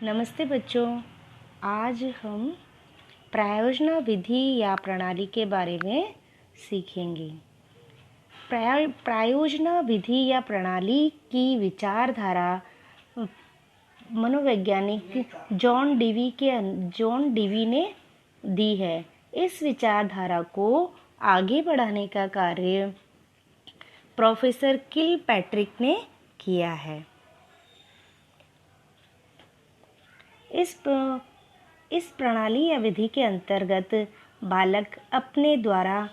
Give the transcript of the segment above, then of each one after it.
नमस्ते बच्चों। आज हम प्रायोजना विधि या प्रणाली के बारे में सीखेंगे। प्रायोजना विधि या प्रणाली की विचारधारा मनोवैज्ञानिक जॉन डीवी ने दी है। इस विचारधारा को आगे बढ़ाने का कार्य प्रोफेसर किलपैट्रिक ने किया है। इस प्रणाली या विधि के अंतर्गत बालक अपने द्वारा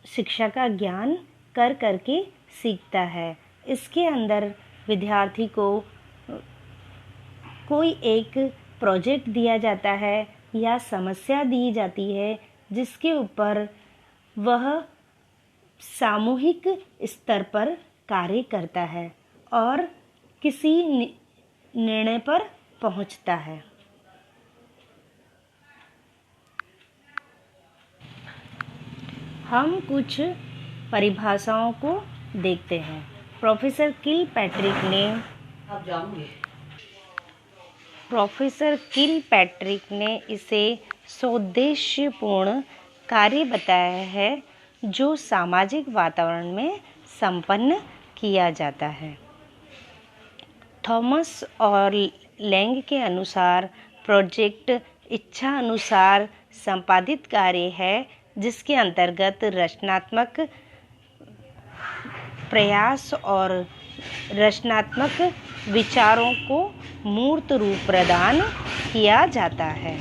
शिक्षा का ज्ञान कर करके सीखता है। इसके अंदर विद्यार्थी को कोई एक प्रोजेक्ट दिया जाता है या समस्या दी जाती है, जिसके ऊपर वह सामूहिक स्तर पर कार्य करता है और किसी निर्णय पर पहुंचता है। हम कुछ परिभाषाओं को देखते हैं। प्रोफेसर किलपैट्रिक ने इसे सौदेश्यपूर्ण कार्य बताया है जो सामाजिक वातावरण में संपन्न किया जाता है। थॉमस और लैंग के अनुसार प्रोजेक्ट इच्छा अनुसार संपादित कार्य है, जिसके अंतर्गत रचनात्मक प्रयास और रचनात्मक विचारों को मूर्त रूप प्रदान किया जाता है।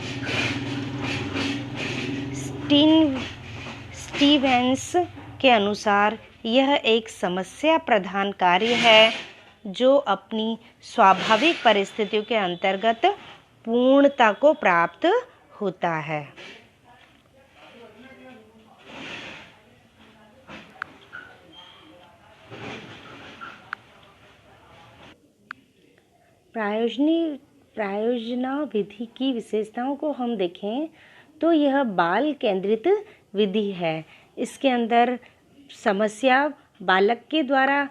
स्टीवेंस के अनुसार यह एक समस्या प्रधान कार्य है जो अपनी स्वाभाविक परिस्थितियों के अंतर्गत पूर्णता को प्राप्त होता है। प्रायोजना विधि की विशेषताओं को हम देखें तो यह बाल केंद्रित विधि है। इसके अंदर समस्या बालक के द्वारा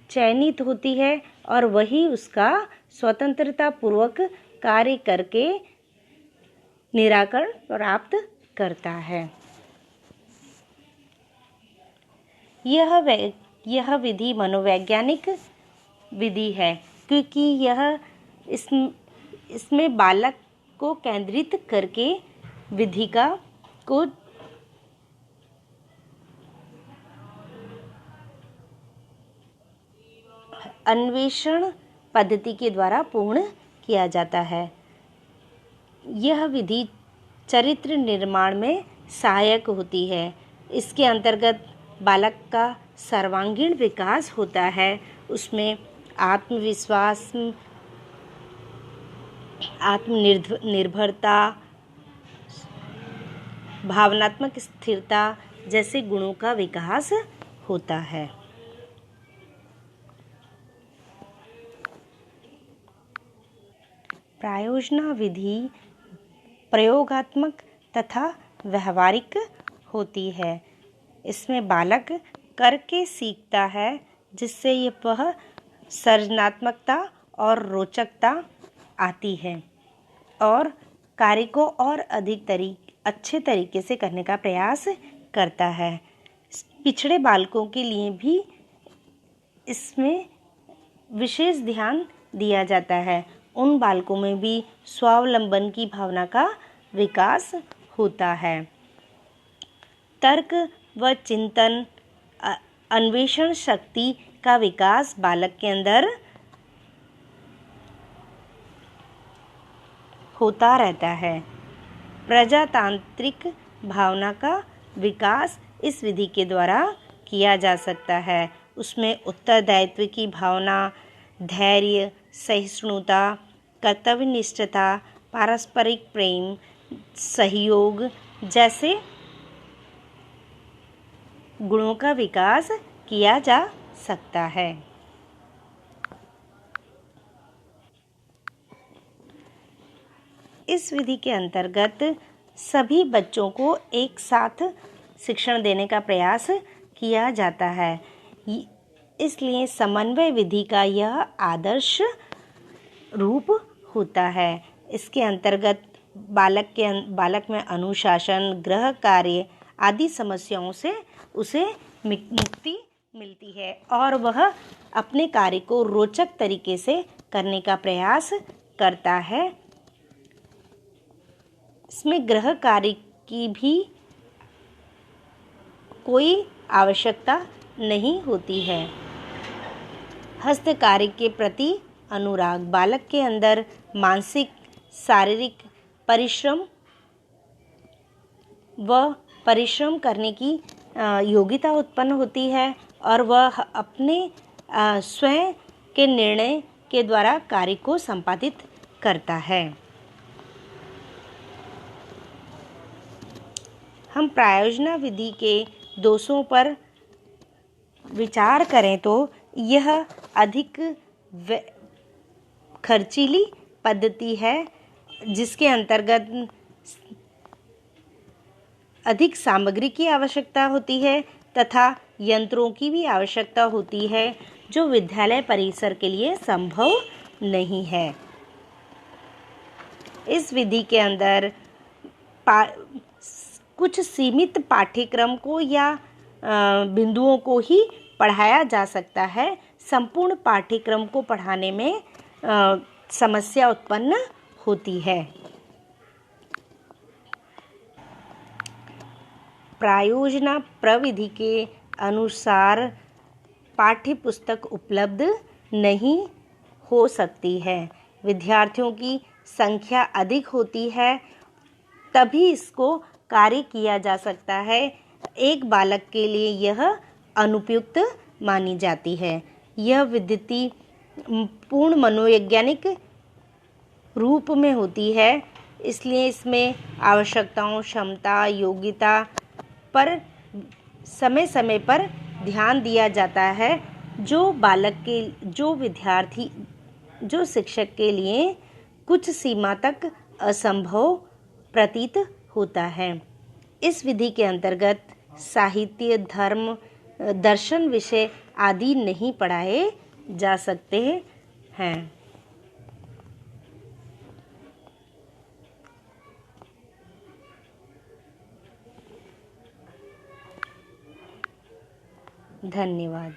चयनित होती है और वही उसका स्वतंत्रता पूर्वक कार्य करके निराकरण प्राप्त करता है। यह विधि मनोवैज्ञानिक विधि है क्योंकि यह इसमें बालक को केंद्रित करके विधि को अन्वेषण पद्धति के द्वारा पूर्ण किया जाता है। यह विधि चरित्र निर्माण में सहायक होती है। इसके अंतर्गत बालक का सर्वांगीण विकास होता है। उसमें आत्मविश्वास, आत्मनिर्भरता, भावनात्मक स्थिरता जैसे गुणों का विकास होता है। प्रायोजना विधि प्रयोगात्मक तथा व्यवहारिक होती है। इसमें बालक करके सीखता है, जिससे वह सृजनात्मकता और रोचकता आती है और कार्य को और अच्छे तरीके से करने का प्रयास करता है। पिछड़े बालकों के लिए भी इसमें विशेष ध्यान दिया जाता है। उन बालकों में भी स्वावलंबन की भावना का विकास होता है। तर्क व चिंतन, अन्वेषण शक्ति का विकास बालक के अंदर होता रहता है। प्रजातांत्रिक भावना का विकास इस विधि के द्वारा किया जा सकता है। उसमें उत्तरदायित्व की भावना, धैर्य, सहिष्णुता, कर्तव्यनिष्ठता, पारस्परिक प्रेम, सहयोग जैसे गुणों का विकास किया जा सकता है। इस विधि के अंतर्गत सभी बच्चों को एक साथ शिक्षण देने का प्रयास किया जाता है। इसलिए समन्वय विधि का यह आदर्श रूप होता है। इसके अंतर्गत बालक में अनुशासन, गृह कार्य आदि समस्याओं से उसे मुक्ति मिलती है और वह अपने कार्य को रोचक तरीके से करने का प्रयास करता है। इसमें गृह कार्य की भी कोई आवश्यकता नहीं होती है। हस्तकार्य के प्रति अनुराग बालक के अंदर मानसिक शारीरिक परिश्रम करने की योग्यता उत्पन्न होती है और वह अपने स्वयं के निर्णय के द्वारा कार्य को संपादित करता है। हम प्रायोजना विधि के दोषों पर विचार करें तो यह अधिक खर्चीली पद्धति है, जिसके अंतर्गत अधिक सामग्री की आवश्यकता होती है तथा यंत्रों की भी आवश्यकता होती है, जो विद्यालय परिसर के लिए संभव नहीं है। इस विधि के अंदर कुछ सीमित पाठ्यक्रम को या बिंदुओं को ही पढ़ाया जा सकता है। संपूर्ण पाठ्यक्रम को पढ़ाने में समस्या उत्पन्न होती है। प्रायोजना प्रविधि के अनुसार पाठ्यपुस्तक उपलब्ध नहीं हो सकती है। विद्यार्थियों की संख्या अधिक होती है तभी इसको कार्य किया जा सकता है। एक बालक के लिए यह अनुपयुक्त मानी जाती है। यह विधि पूर्ण मनोवैज्ञानिक रूप में होती है, इसलिए इसमें आवश्यकताओं, क्षमता, योग्यता पर समय समय पर ध्यान दिया जाता है, जो शिक्षक के लिए कुछ सीमा तक असंभव प्रतीत होता है। इस विधि के अंतर्गत साहित्य, धर्म, दर्शन विषय आदि नहीं पढ़ाए जा सकते हैं। धन्यवाद।